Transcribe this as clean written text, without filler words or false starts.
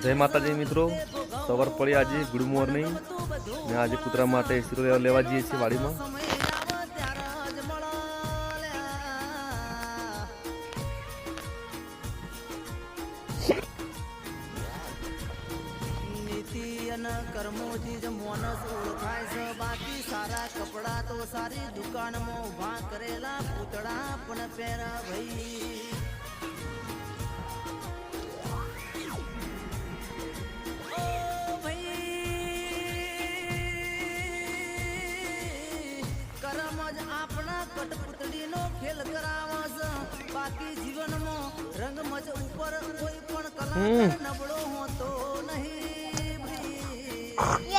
जय माताजी मित्रों, सवार पड़ी आज गुड मॉर्निंग ने आज कूतरा माटे हीरो लेवा जઈએ છીએ વાડીમાં। कर्मोથી જ મોનસ ઓળખાય છે, બાકી સારા કપડા તો સારી દુકાનમાં ઉભા કરેલા પૂતળા પણ પહેરા ભાઈ। कटपुतलीनो खेल करावस, बाकी जीवन में रंग मज ऊपर कोई पण कला नबड़ो होतो नहीं भाई।